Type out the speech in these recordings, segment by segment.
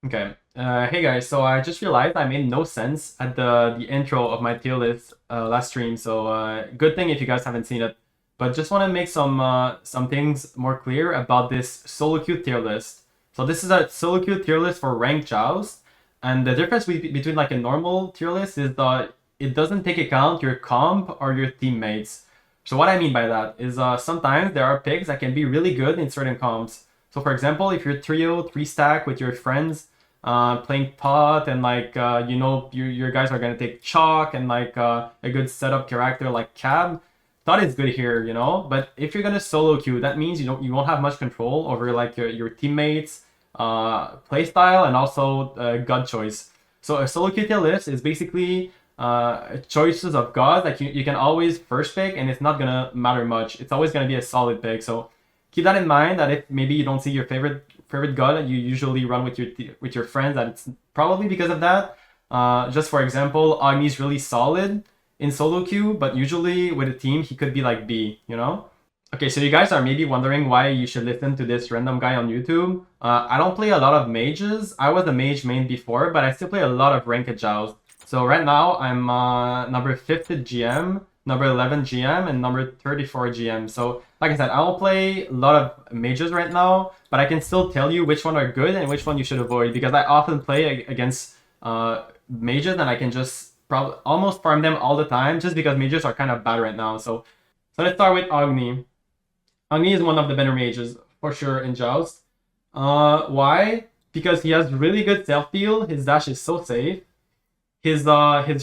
Okay. Hey guys, so I just realized I made no sense at the intro of my tier list last stream. So good thing if you guys haven't seen it. But just want to make some things more clear about this solo queue tier list. So this is a solo queue tier list for ranked Joust, and the difference between like a normal tier list is that it doesn't take account your comp or your teammates. So what I mean by that is sometimes there are picks that can be really good in certain comps. So for example, if you're trio, three stack with your friends playing pot and like your guys are gonna take chalk and like a good setup character like cab. Thought is good here, But if you're gonna solo queue, that means you won't have much control over like your teammates, playstyle, and also god choice. So a solo queue tier list is basically choices of gods that you can always first pick, and it's not gonna matter much. It's always gonna be a solid pick. So keep that in mind that if maybe you don't see your favorite god you usually run with your friends, that it's probably because of that. Just for example, Agni's really solid in solo queue, but usually with a team he could be like B. Okay, so you guys are maybe wondering why you should listen to this random guy on YouTube. I don't play a lot of mages. I was a mage main before, but I still play a lot of ranked Joust. So right now I'm number 50 GM, number 11 GM, and number 34 GM. So like I said, I don't play a lot of mages right now, but I can still tell you which one are good and which one you should avoid, because I often play against mages and I can just probably almost farm them all the time just because mages are kind of bad right now. So let's start with Agni. Agni is one of the better mages for sure in Joust. Why? Because he has really good self heal. His dash is so safe. His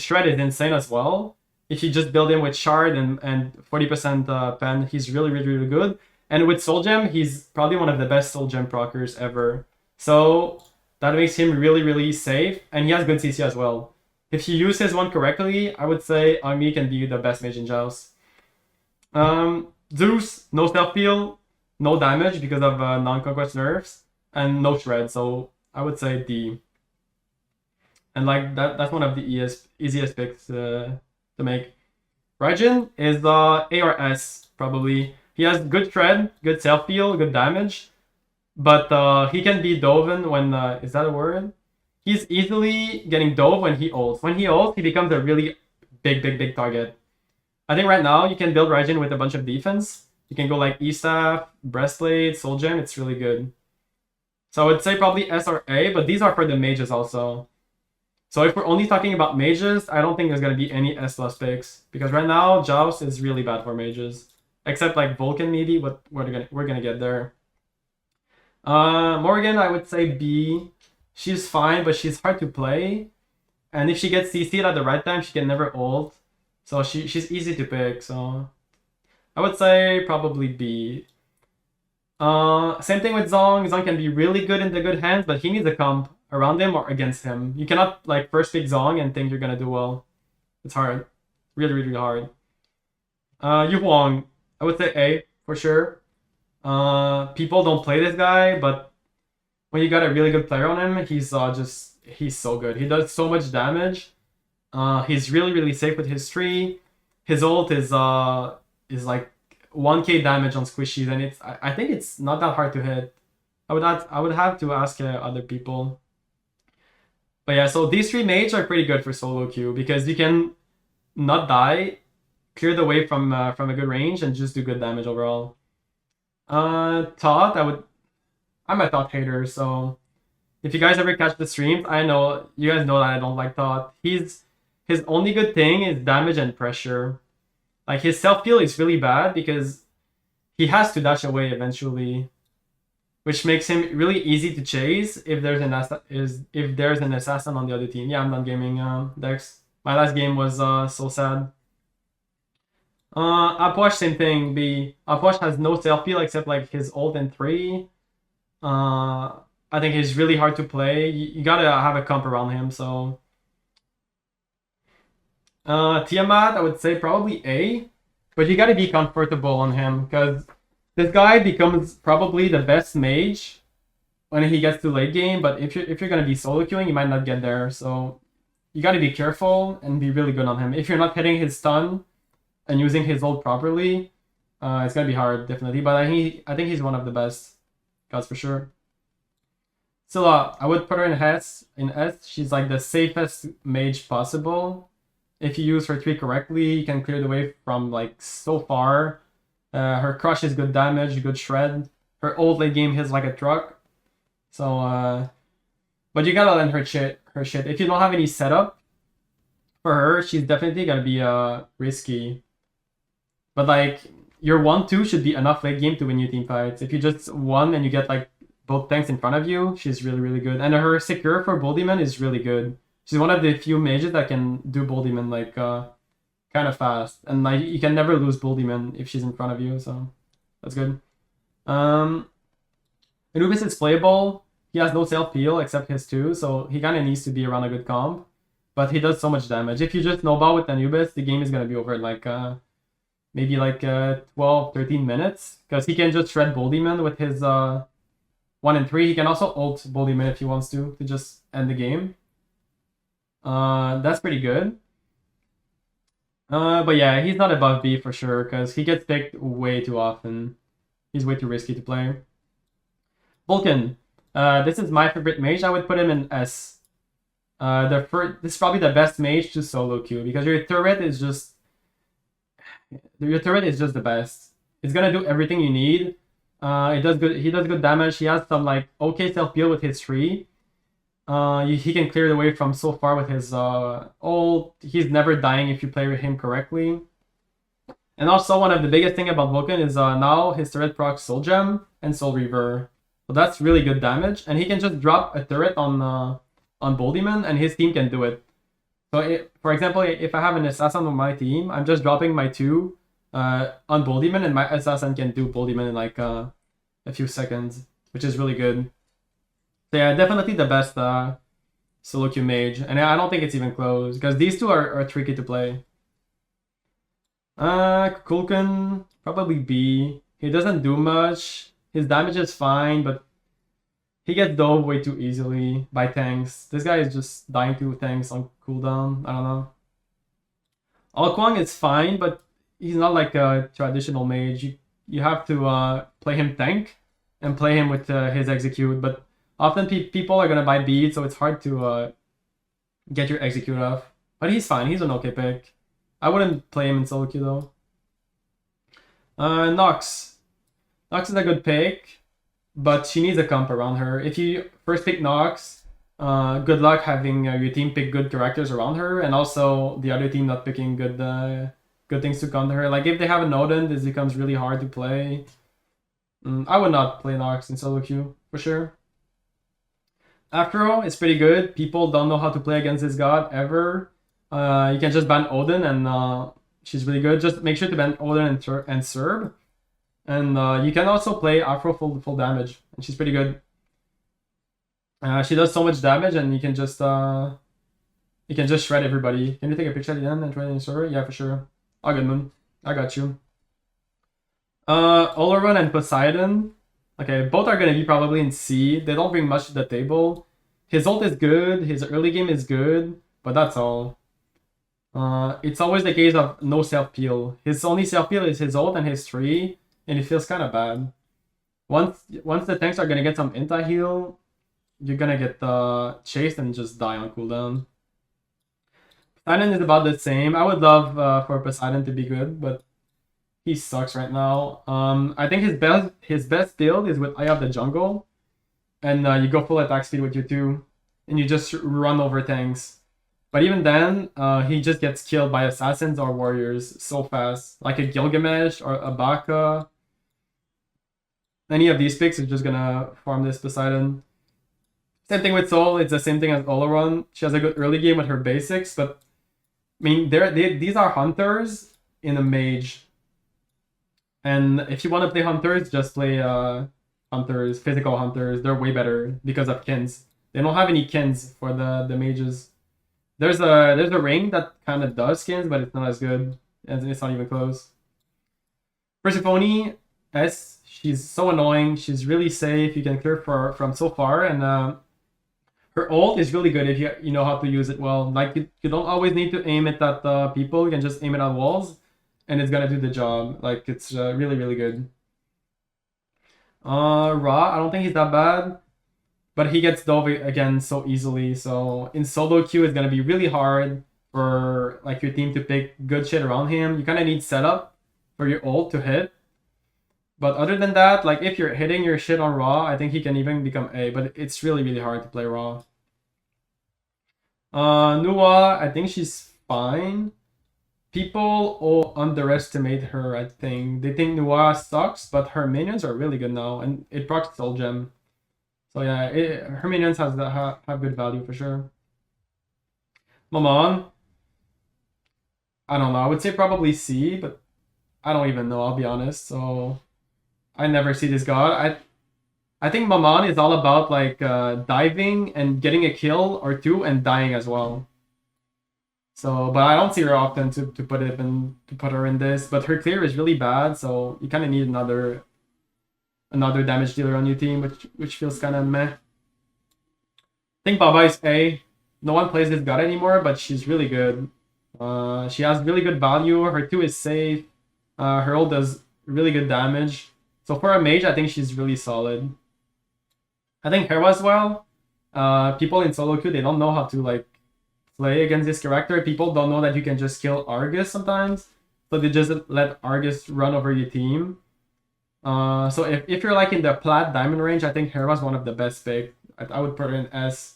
shred is insane as well. If you just build him with shard and 40% pen, he's really good. And with soul gem, he's probably one of the best soul gem proccers ever. So that makes him really safe, and he has good CC as well. If you use his one correctly, I would say Agni can be the best mage in Joust. Zeus, no self heal, no damage because of non-conquest nerfs, and no shred. So I would say D. And like that's one of the easiest picks to make. Raijin is A or S probably. He has good shred, good self heal, good damage, but he can be doven when is that a word? He's easily getting dove when he ults. When he ults, he becomes a really big target. I think right now you can build Raijin with a bunch of defense. You can go like E-Staff, Breastplate, Soul Gem. It's really good. So I would say probably S or A, but these are for the mages also. So if we're only talking about mages, I don't think there's going to be any S plus picks, because right now Joust is really bad for mages. Except like Vulcan maybe, but we're gonna get there. Morgan, I would say B. She's fine, but she's hard to play. And if she gets CC'd at the right time, she can never ult. So she's easy to pick, so I would say probably B. Same thing with Zong. Zong can be really good in the good hands, but he needs a comp around him or against him. You cannot like first pick Zong and think you're gonna do well. It's hard. Really hard. Yu Huang, I would say A for sure. People don't play this guy, but when you got a really good player on him, he's so good. He does so much damage. He's really safe with his tree. His ult is like 1k damage on squishies, and I think it's not that hard to hit. I would have to ask other people. But yeah, so these three mages are pretty good for solo queue because you can not die, clear the way from a good range, and just do good damage overall. Todd, I'm a Todd hater, so if you guys ever catch the streams, I know you guys know that I don't like Todd. His only good thing is damage and pressure. Like his self heal is really bad because he has to dash away eventually, which makes him really easy to chase if there's an assassin on the other team. Yeah, I'm done gaming, Dex. My last game was so sad. Aposh, same thing. Aposh has no self heal except like his ult and 3. I think he's really hard to play. You gotta have a comp around him, so. Tiamat, I would say probably A, but you gotta be comfortable on him because this guy becomes probably the best mage when he gets to late game. But if you're gonna be solo queuing, you might not get there. So you gotta be careful and be really good on him. If you're not hitting his stun and using his ult properly, it's gonna be hard definitely. But I think he's one of the best guys for sure. So I would put her in S. In S, she's like the safest mage possible. If you use her tree correctly, you can clear the way from like so far. Her crush is good damage, good shred. Her old late game hits like a truck. So but you gotta learn her shit. If you don't have any setup for her, she's definitely gonna be risky. But like your 1-2 should be enough late game to win you team fights. If you just won and you get like both tanks in front of you, she's really, really good. And her secure for Boldyman is really good. She's one of the few mages that can do Boldyman like kind of fast. And like you can never lose Boldyman if she's in front of you, so that's good. Anubis is playable. He has no self-heal except his 2, so he kind of needs to be around a good comp. But he does so much damage. If you just snowball with Anubis, the game is going to be over in like maybe like 12, 13 minutes. Because he can just shred Boldyman with his 1 and 3. He can also ult Boldyman if he wants to just end the game. That's pretty good. But yeah, he's not above B for sure, because he gets picked way too often. He's way too risky to play. Vulcan. This is my favorite mage. I would put him in S. This is probably the best mage to solo queue, because your turret is just the best. It's gonna do everything you need. It does good. He does good damage. He has some like okay self heal with his tree. He can clear the way from so far with his ult. He's never dying if you play with him correctly. And also one of the biggest thing about Vulcan is now his turret procs Soul Gem and Soul Reaver. So that's really good damage, and he can just drop a turret on Boldyman, and his team can do it. So, for example, if I have an assassin on my team, I'm just dropping my 2 on Boldyman, and my assassin can do Boldyman in like a few seconds, which is really good. So yeah, definitely the best solo queue mage, and I don't think it's even close, because these 2 are tricky to play. Kulkan, probably B. He doesn't do much. His damage is fine, but he gets dove way too easily by tanks. This guy is just dying to tanks on cooldown. I don't know. Alkwang is fine, but he's not like a traditional mage. You have to play him tank and play him with his execute. But often people are gonna buy beads, so it's hard to get your execute off. But he's fine. He's an okay pick. I wouldn't play him in solo queue though. Nox. Nox is a good pick, but she needs a comp around her. If you first pick Nox, good luck having your team pick good characters around her, and also the other team not picking good things to counter her. Like if they have an Odin, this becomes really hard to play. I would not play Nox in solo queue for sure. Afro is pretty good. People don't know how to play against this god ever. You can just ban Odin, and she's really good. Just make sure to ban Odin and Serb. And you can also play Afro full damage, and she's pretty good. She does so much damage, and you can just shred everybody. Can you take a picture at the end and try to server? Yeah, for sure. All good, Moon. I got you. Oleron and Poseidon. Okay, both are gonna be probably in C. They don't bring much to the table. His ult is good. His early game is good, but that's all. It's always the case of no self-heal. His only self-heal is his ult and his tree. And it feels kind of bad. Once the tanks are gonna get some anti-heal, you're gonna get chased and just die on cooldown. Poseidon is about the same. I would love for Poseidon to be good, but he sucks right now. I think his best build is with Eye of the Jungle, and you go full attack speed with your 2, and you just run over tanks. But even then, he just gets killed by assassins or warriors so fast, like a Gilgamesh or a Baka. Any of these picks is just gonna farm this Poseidon. Same thing with Soul. It's the same thing as Oleron. She has a good early game with her basics, but I mean, these are hunters in a mage. And if you want to play hunters, just play hunters, physical hunters. They're way better because of kins. They don't have any kins for the mages. There's a ring that kind of does skins, but it's not as good, and it's not even close. Persephone S, she's so annoying. She's really safe. You can clear from so far, and her ult is really good if you know how to use it well. Like you don't always need to aim it at people. You can just aim it at walls, and it's gonna do the job. Like it's really really good. Ra, I don't think he's that bad. but he gets dove again so easily. So in solo queue, it's gonna be really hard for like your team to pick good shit around him. You kind of need setup for your ult to hit. But other than that, like if you're hitting your shit on raw, I think he can even become A. But it's really hard to play raw. Nuwa, I think she's fine. People all underestimate her, I think. They think Nuwa sucks, but her minions are really good now, and it procs Soul Gem. So yeah, her minions have good value for sure. Maman, I don't know. I would say probably C, but I don't even know, I'll be honest. So I never see this god. I think Maman is all about like diving and getting a kill or two and dying as well. So, but I don't see her often to put her in this. But her clear is really bad, so you kind of need another damage dealer on your team, which feels kind of meh. I think Baba is A. No one plays this god anymore, but she's really good. She has really good value. Her 2 is safe. Her ult does really good damage. So for a mage, I think she's really solid. I think Hera as well. People in solo queue, they don't know how to like play against this character. People don't know that you can just kill Argus sometimes. So they just let Argus run over your team. So if you're like in the plat diamond range, I think Hera's one of the best pick. I would put her in S.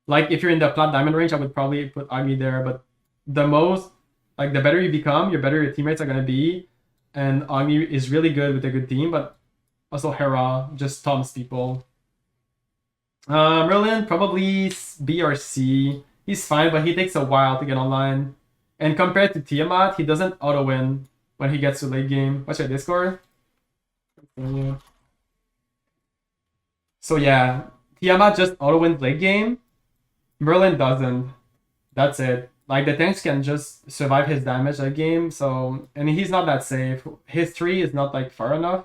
Like if you're in the plat diamond range, I would probably put Agni there. But the better you become, your better your teammates are gonna be. And Agni is really good with a good team, but also Hera just taunts people. Merlin, probably B or C. He's fine, but he takes a while to get online. And compared to Tiamat, he doesn't auto-win when he gets to late game. What's your Discord? So yeah, Tiamat just auto-wins late game. Merlin doesn't. That's it. Like the tanks can just survive his damage late game, so and he's not that safe. His 3 is not like far enough.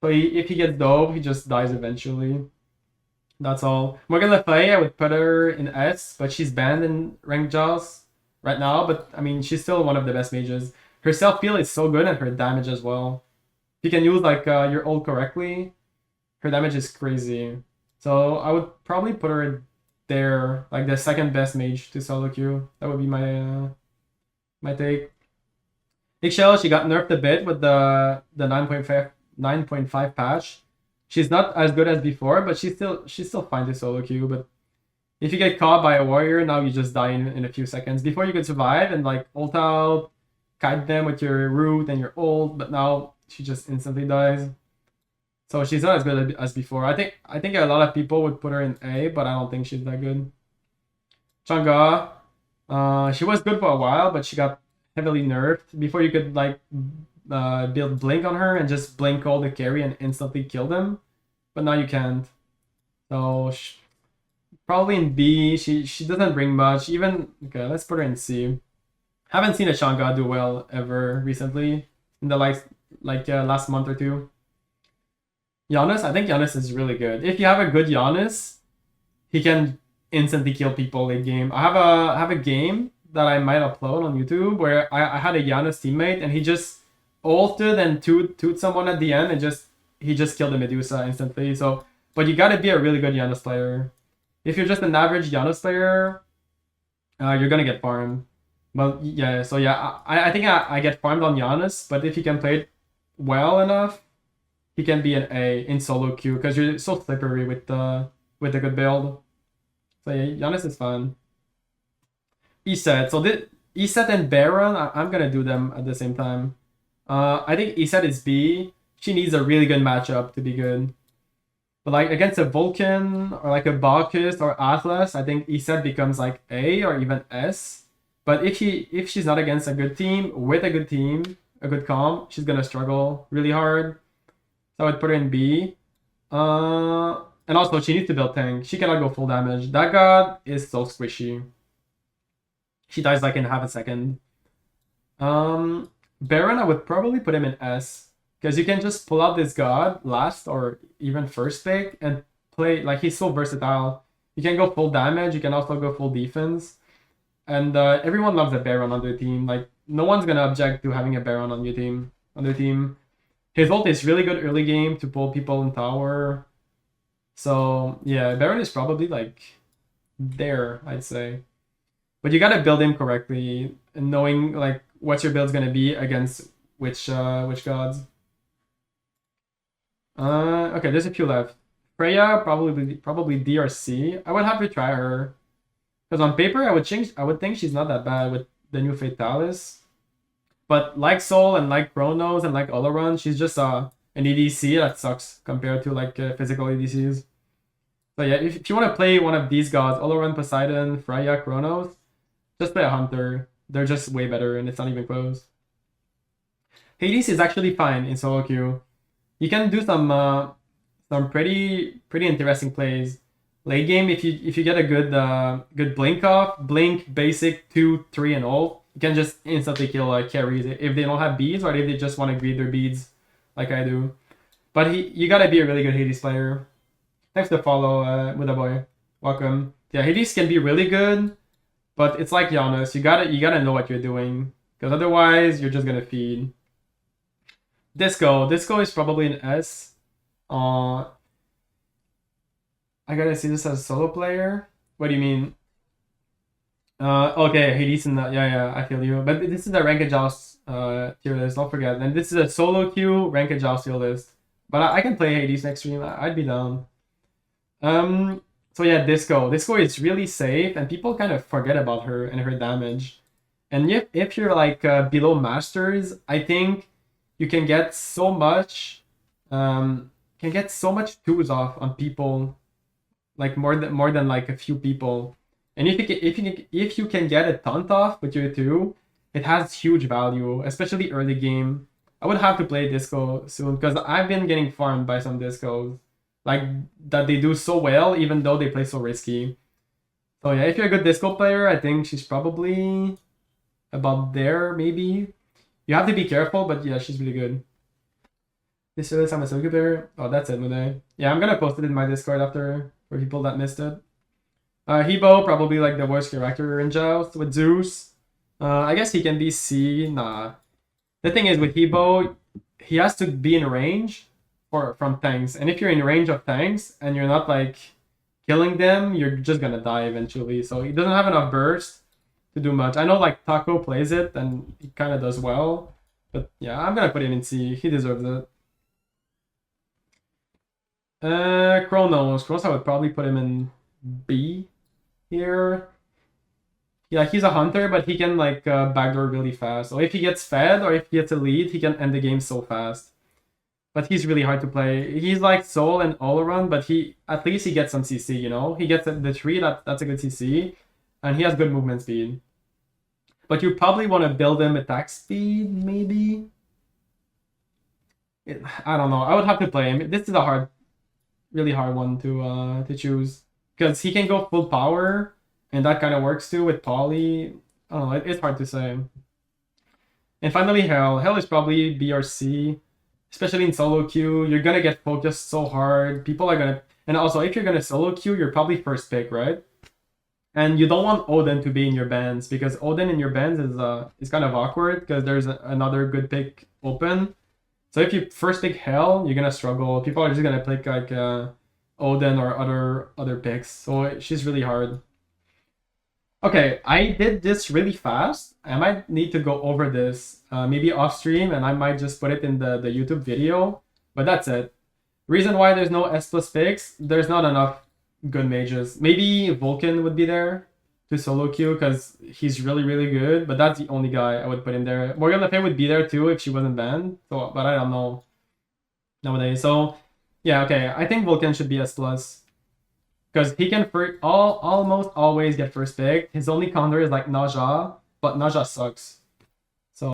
So if he gets dove, he just dies eventually. That's all. Morgan Le Fay, I would put her in S, but she's banned in ranked Joust right now. But I mean, she's still one of the best mages. Her self heal is so good and her damage as well. If you can use like your ult correctly, her damage is crazy. So I would probably put her there, like the second best mage to solo queue. That would be my my take. Ixchel, she got nerfed a bit with the 9.5 patch. She's not as good as before, but she's still fine to solo queue. But if you get caught by a warrior, now you just die in a few seconds. Before you could survive and like ult out, kite them with your root and your ult, but now she just instantly dies. So she's not as good as before. I think a lot of people would put her in A, but I don't think she's that good. Chang'e, she was good for a while, but she got heavily nerfed. Before you could like build blink on her and just blink all the carry and instantly kill them, but now you can't. So probably in B. She doesn't bring much. Even okay, let's put her in C. Haven't seen a Chang'e do well ever recently in the last month or two. Giannis, I think Giannis is really good. If you have a good Giannis, he can instantly kill people late game. I have a game that I might upload on YouTube where I had a Giannis teammate and he just ulted and toot someone at the end and he just killed the Medusa instantly. So, but you gotta be a really good Giannis player. If you're just an average Giannis player, you're gonna get farmed. But yeah, so yeah, I think I get farmed on Giannis, but if he can play it well enough, he can be an A in solo queue because you're so slippery with a good build. So yeah, Giannis is fun. Iset. So Iset and Baron, I'm gonna do them at the same time. I think Iset is B. She needs a really good matchup to be good. But like against a Vulcan or like a Bacchus or Atlas, I think Iset becomes like A or even S. But if she's not against a good team, with a good team, a good comp, she's gonna struggle really hard. So I would put her in B. And also she needs to build tank. She cannot go full damage. That god is so squishy. She dies like in half a second. Baron, I would probably put him in S. Because you can just pull out this god last or even first pick and play, like he's so versatile. You can go full damage, you can also go full defense. And everyone loves a Baron on their team. Like no one's gonna object to having a Baron on your team, on their team. His ult is really good early game to pull people in tower. So yeah, Baron is probably like there, I'd say. But you gotta build him correctly and knowing like what your build's gonna be against which gods. Okay, there's a few left. Freya probably DRC. I would have to try her. Because on paper I would think she's not that bad with the new Fatalis. But like Soul and like Chronos and like Olaron, she's just an EDC that sucks compared to like physical EDCs. So yeah, if you want to play one of these gods, Olaron, Poseidon, Freya, Chronos, just play a Hunter. They're just way better and it's not even close. Hades is actually fine in solo queue. You can do some pretty interesting plays. Late game, if you get a good blink off, blink, basic, 2, 3, and ult, you can just instantly kill carries if they don't have beads or if they just want to greed their beads, like I do. But you gotta be a really good Hades player. Thanks for the follow, with a boy. Welcome. Yeah, Hades can be really good, but it's like Giannis. You gotta know what you're doing, because otherwise you're just gonna feed. Disco is probably an S. I gotta see this as a solo player. What do you mean? Okay, Hades and yeah, I feel you. But this is a ranked Joust tier list. Don't forget. And this is a solo queue ranked Joust tier list. But I can play Hades next stream. I'd be down. So yeah, Disco is really safe, and people kind of forget about her and her damage. And if you're like below masters, I think you can get so much, twos off on people, like more than like a few people. And if you can get a taunt off with your 2, it has huge value, especially early game. I would have to play Disco soon because I've been getting farmed by some Discos, like that they do so well even though they play so risky. So yeah, if you're a good Disco player, I think she's probably about there maybe. You have to be careful, but yeah, she's really good. This is I'm a so good player. Oh, that's it, Monet. Yeah, I'm gonna post it in my Discord after for people that missed it. Hebo, probably like the worst character in Joust with Zeus. I guess he can be C. Nah. The thing is with Hebo, he has to be in range from tanks. And if you're in range of tanks and you're not like killing them, you're just gonna die eventually. So he doesn't have enough burst to do much. I know like Taco plays it and he kind of does well. But yeah, I'm gonna put him in C. He deserves it. Chronos I would probably put him in B here. Yeah, he's a hunter, but he can like backdoor really fast. So if he gets fed or if he gets a lead, he can end the game so fast. But he's really hard to play. He's like Soul and Olaron, but at least he gets some CC, you know? He gets the 3, that's a good CC. And he has good movement speed. But you probably want to build him attack speed, maybe? I don't know. I would have to play him. This is a really hard one to choose. Because he can go full power, and that kind of works too with Poly. I don't know, it's hard to say. And finally, Hell. Hell is probably B or C. Especially in solo queue, you're gonna get focused so hard. People are gonna... And also, if you're gonna solo queue, you're probably first pick, right? And you don't want Odin to be in your bands, because Odin in your bands is kind of awkward, because there's another good pick open. So if you first pick Hell, you're gonna struggle. People are just gonna pick like Odin or other picks. So she's really hard. Okay, I did this really fast. I might need to go over this maybe off stream, and I might just put it in the YouTube video. But that's it. Reason why there's no S+ picks, there's not enough good mages. Maybe Vulcan would be there to solo queue because he's really good, but that's the only guy I would put in there. Morgan Le Fay would be there too if she wasn't banned. So, but I don't know nowadays. So yeah, okay. I think Vulcan should be S+. Because he can almost always get first pick. His only counter is like Naja, but Naja sucks.